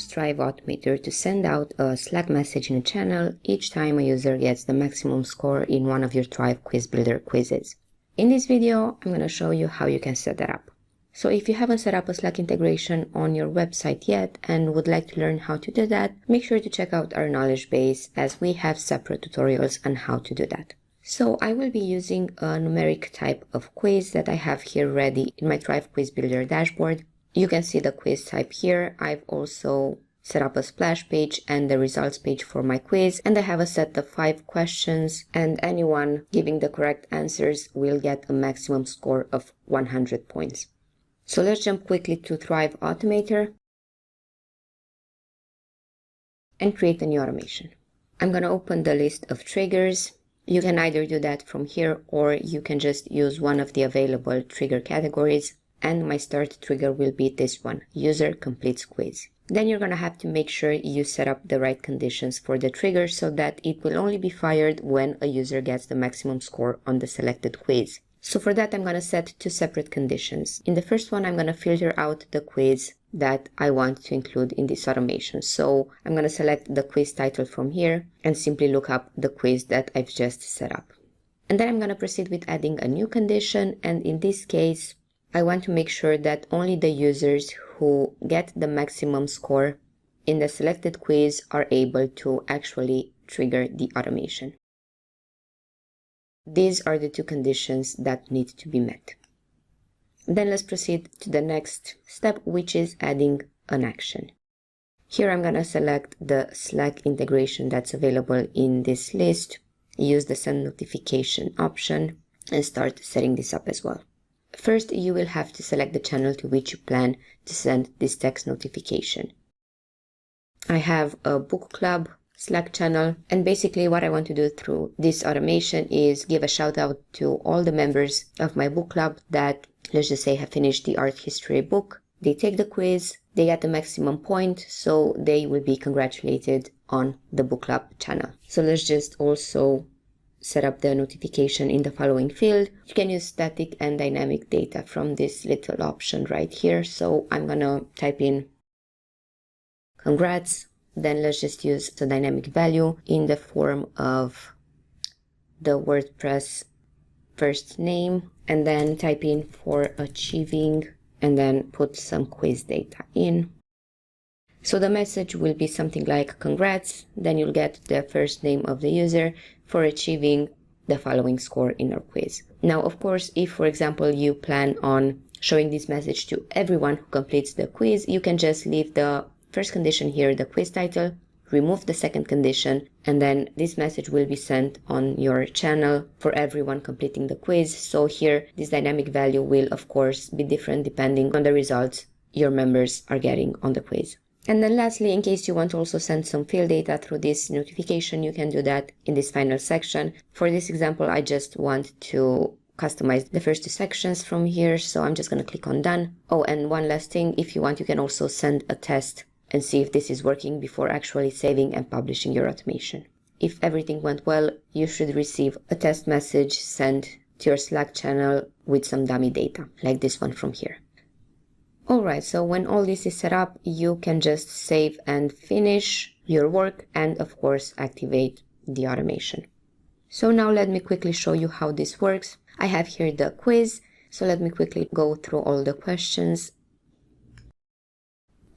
use Thrive Automator to send out a Slack message in a channel each time a user gets the maximum score in one of your Thrive Quiz Builder quizzes. In this video, I'm going to show you how you can set that up. So if you haven't set up a Slack integration on your website yet and would like to learn how to do that, make sure to check out our knowledge base as we have separate tutorials on how to do that. So I will be using a numeric type of quiz that I have here ready in my Thrive Quiz Builder dashboard. You can see the quiz type here. I've also set up a splash page and the results page for my quiz, and I have a set of 5 questions, and anyone giving the correct answers will get a maximum score of 100 points. So let's jump quickly to Thrive Automator and create a new automation. I'm going to open the list of triggers. You can either do that from here or you can just use one of the available trigger categories, and my start trigger will be this one, user completes quiz. Then you're going to have to make sure you set up the right conditions for the trigger so that it will only be fired when a user gets the maximum score on the selected quiz. So for that, I'm going to set 2 separate conditions. In the first one, I'm going to filter out the quiz that I want to include in this automation. So I'm going to select the quiz title from here and simply look up the quiz that I've just set up. And then I'm going to proceed with adding a new condition. And in this case, I want to make sure that only the users who get the maximum score in the selected quiz are able to actually trigger the automation. These are the 2 conditions that need to be met. Then let's proceed to the next step, which is adding an action. Here I'm going to select the Slack integration that's available in this list, use the send notification option, and start setting this up as well. First, you will have to select the channel to which you plan to send this text notification. I have a book club Slack channel, and basically what I want to do through this automation is give a shout out to all the members of my book club that, let's just say, have finished the art history book. They take the quiz, they get the maximum point, so they will be congratulated on the book club channel. So let's just also set up the notification in the following field. You can use static and dynamic data from this little option right here. So I'm gonna type in congrats. Then let's just use the dynamic value in the form of the WordPress first name, and then type in for achieving, and then put some quiz data in. So the message will be something like congrats, then you'll get the first name of the user for achieving the following score in our quiz. Now, of course, if, for example, you plan on showing this message to everyone who completes the quiz, you can just leave the first condition here, the quiz title, remove the second condition, and then this message will be sent on your channel for everyone completing the quiz. So here, this dynamic value will, of course, be different depending on the results your members are getting on the quiz. And then lastly, in case you want to also send some field data through this notification, you can do that in this final section. For this example, I just want to customize the first 2 sections from here, so I'm just going to click on done. Oh, and one last thing, if you want, you can also send a test and see if this is working before actually saving and publishing your automation. If everything went well, you should receive a test message sent to your Slack channel with some dummy data, like this one from here. Alright, so when all this is set up, you can just save and finish your work and, of course, activate the automation. So now let me quickly show you how this works. I have here the quiz, so let me quickly go through all the questions.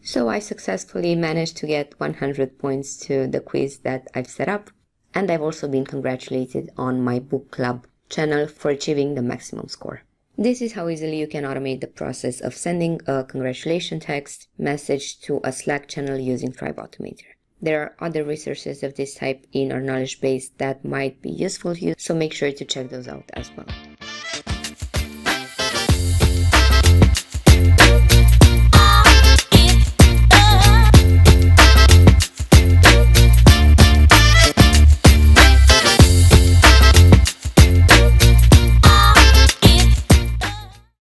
So I successfully managed to get 100 points to the quiz that I've set up, and I've also been congratulated on my book club channel for achieving the maximum score. This is how easily you can automate the process of sending a congratulation text message to a Slack channel using Thrive Automator. There are other resources of this type in our knowledge base that might be useful to you, so make sure to check those out as well.